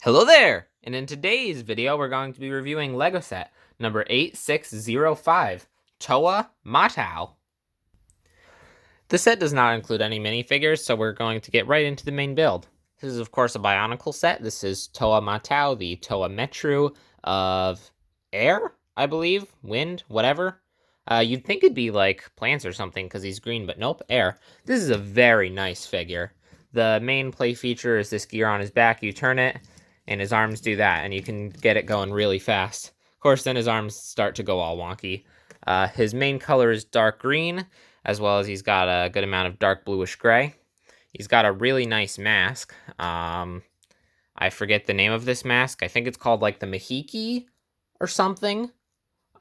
Hello there! And in today's video, we're going to be reviewing LEGO set number 8605, Toa Matau. The set does not include any minifigures, so we're going to get right into the main build. This is, of course, a Bionicle set. This is Toa Matau, the Toa Metru of air, I believe, wind, whatever. You'd think it'd be like plants or something because he's green, but nope, air. This is a very nice figure. The main play feature is this gear on his back. You turn it, and his arms do that, and you can get it going really fast. Of course, then his arms start to go all wonky. His main color is dark green, as well as he's got a good amount of dark bluish gray. He's got a really nice mask. I forget the name of this mask. I think it's called like the Mahiki or something.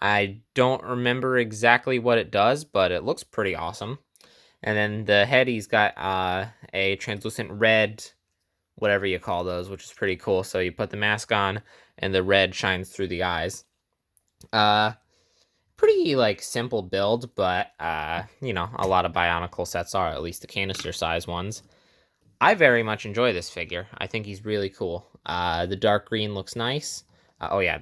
I don't remember exactly what it does, but it looks pretty awesome. And then the head, he's got a translucent red, whatever you call those, which is pretty cool. So you put the mask on, and the red shines through the eyes. Pretty, like, simple build, but, you know, a lot of Bionicle sets are, at least the canister size ones. I very much enjoy this figure. I think he's really cool. The dark green looks nice. Oh yeah,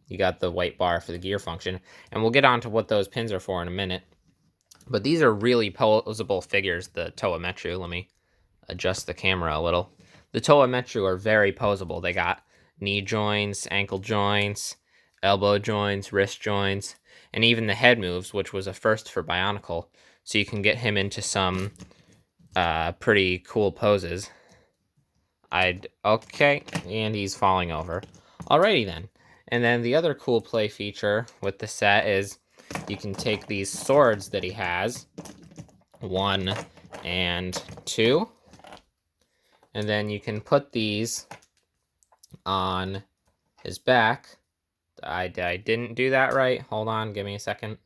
you got the white bar for the gear function. And we'll get on to what those pins are for in a minute. But these are really posable figures, the Toa Metru. Let me adjust the camera a little. The Toa Metru are very posable. They got knee joints, ankle joints, elbow joints, wrist joints, and even the head moves, which was a first for Bionicle. So you can get him into some pretty cool poses. Okay, and he's falling over. Alrighty then. And then the other cool play feature with the set is you can take these swords that he has, 1 and 2, and then you can put these on his back. I didn't do that right. Hold on, give me a second.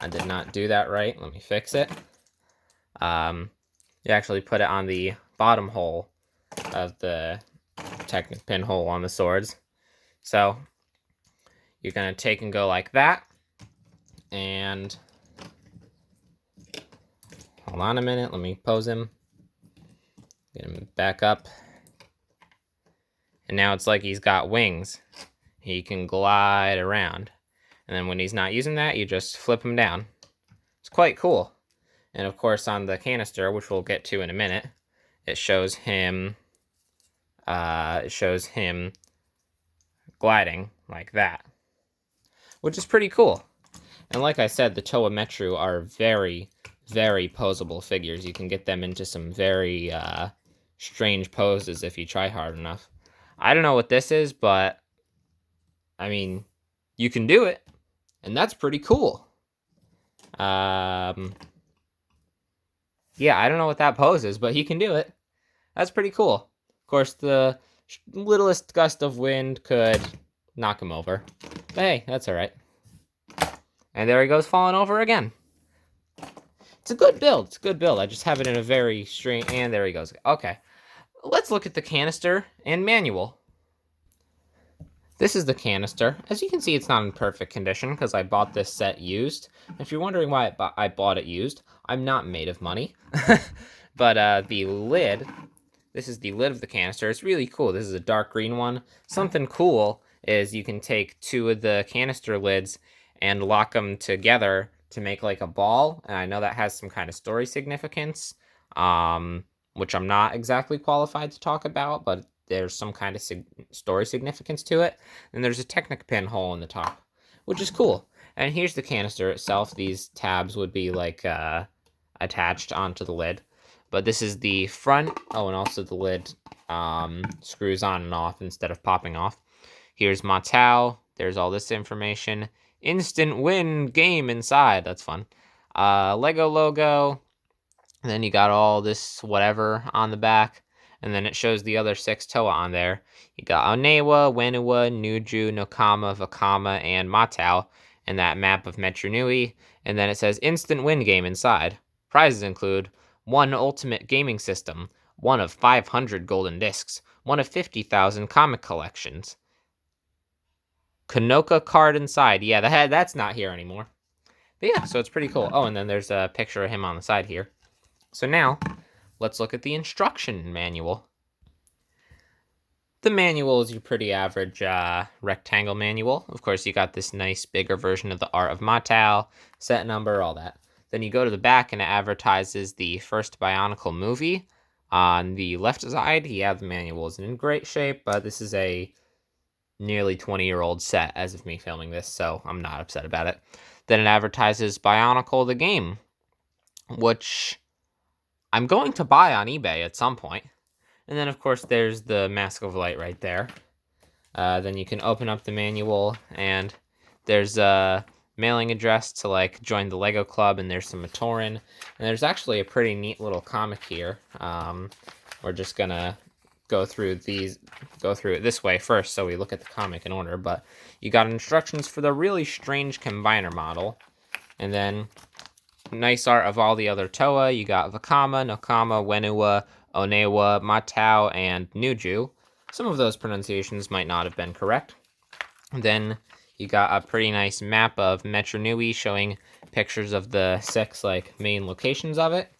I did not do that right. Let me fix it. You actually put it on the bottom hole of the Technic pin hole on the swords. So you're going to take and go like that. And hold on a minute. Let me pose him. Get him back up. And now it's like he's got wings. He can glide around. And then when he's not using that, you just flip him down. It's quite cool. And of course on the canister, which we'll get to in a minute, it shows him gliding like that, which is pretty cool. And like I said, the Toa Metru are very, very posable figures. You can get them into some very strange poses if you try hard enough. I don't know what this is, but I mean, you can do it, and that's pretty cool. Yeah, I don't know what that pose is, but he can do it. That's pretty cool. Of course, the littlest gust of wind could knock him over. But hey, that's alright. And there he goes falling over again. It's a good build. It's a good build. I just have it in a very strange... And there he goes. Okay. Let's look at the canister and manual. This is the canister. As you can see, it's not in perfect condition because I bought this set used. If you're wondering why I bought it used, I'm not made of money. But the lid, this is the lid of the canister. It's really cool. This is a dark green one. Something cool is you can take 2 of the canister lids and lock them together to make like a ball. And I know that has some kind of story significance, which I'm not exactly qualified to talk about, but there's some kind of story significance to it. And there's a Technic pin hole in the top, which is cool. And here's the canister itself. These tabs would be like attached onto the lid. But this is the front. Oh, and also the lid screws on and off instead of popping off. Here's matau. There's all this information. Instant win game inside. That's fun. Lego logo. And then you got all this whatever on the back. And then it shows the other 6 Toa on there. You got Onewa, Wenua, Nuju, Nokama, Vakama, and Matau. And that map of Metru Nui. And then it says instant win game inside. Prizes include 1 ultimate gaming system, 1 of 500 golden discs, 1 of 50,000 comic collections. Kanoka card inside. Yeah, that's not here anymore. But yeah, so it's pretty cool. Oh, and then there's a picture of him on the side here. So now, let's look at the instruction manual. The manual is your pretty average rectangle manual. Of course, you got this nice bigger version of the Art of Matau, set number, all that. Then you go to the back and it advertises the first Bionicle movie. On the left side, the manual isn't in great shape, but this is a nearly 20-year-old set as of me filming this, so I'm not upset about it. Then it advertises Bionicle the game, which I'm going to buy on eBay at some point. And then, of course, there's the Mask of Light right there. Then you can open up the manual, and there's a mailing address to, like, join the Lego Club, and there's some Matoran. And there's actually a pretty neat little comic here. We're just gonna go through it this way first, so we look at the comic in order. But you got instructions for the really strange combiner model. And then nice art of all the other Toa. You got Vakama, Nokama, Wenua, Onewa, Matau, and Nuju. Some of those pronunciations might not have been correct. Then you got a pretty nice map of Metro Nui showing pictures of the 6 main locations of it.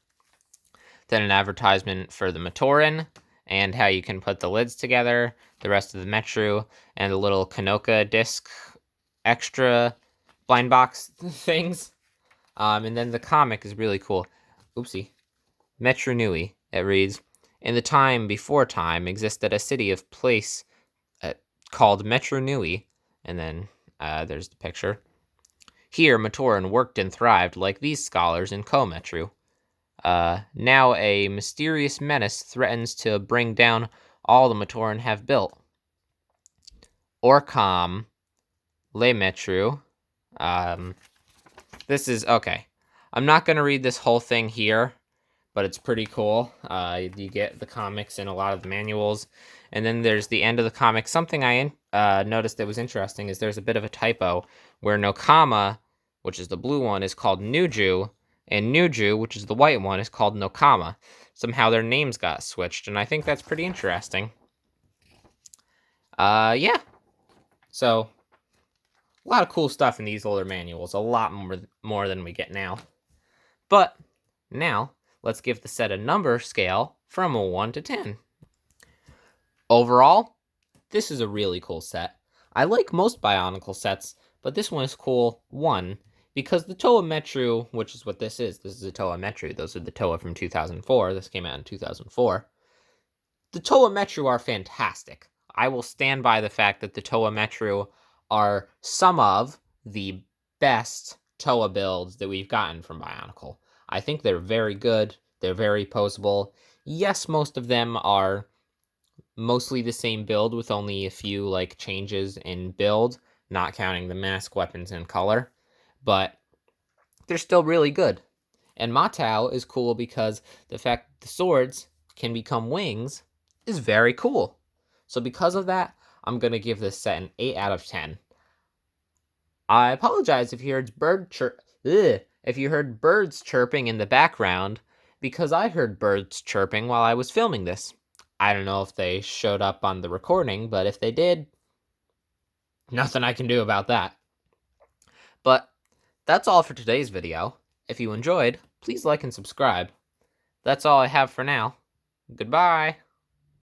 Then an advertisement for the Matoran and how you can put the lids together, the rest of the Metro, and the little Kanoka disc extra blind box things. And then the comic is really cool. Oopsie. Metro Nui. It reads, in the time before time existed a city of place called Metro Nui. And then there's the picture. Here, Matoran worked and thrived like these scholars in Ko-Metru. Now a mysterious menace threatens to bring down all the Matoran have built. Orcom, Le Metru. This is, okay. I'm not going to read this whole thing here, but it's pretty cool. You get the comics in a lot of the manuals. And then there's the end of the comic. Something I noticed that was interesting is there's a bit of a typo where Nokama, which is the blue one, is called Nuju, and Nuju, which is the white one, is called Nokama. Somehow their names got switched, and I think that's pretty interesting. Yeah. So, a lot of cool stuff in these older manuals. A lot more than we get now. But, now, let's give the set a number scale from a 1 to 10. Overall, this is a really cool set. I like most Bionicle sets, but this one is cool, 1, because the Toa Metru, which is what this is a Toa Metru. Those are the Toa from 2004. This came out in 2004. The Toa Metru are fantastic. I will stand by the fact that the Toa Metru are some of the best Toa builds that we've gotten from Bionicle. I think they're very good. They're very poseable. Yes, most of them are mostly the same build with only a few changes in build, not counting the mask, weapons, and color. But they're still really good. And Matau is cool because the fact that the swords can become wings is very cool. So because of that, I'm going to give this set an 8 out of 10. I apologize if you heard birds chirping in the background, because I heard birds chirping while I was filming this. I don't know if they showed up on the recording, but if they did, nothing I can do about that. But that's all for today's video. If you enjoyed, please like and subscribe. That's all I have for now. Goodbye.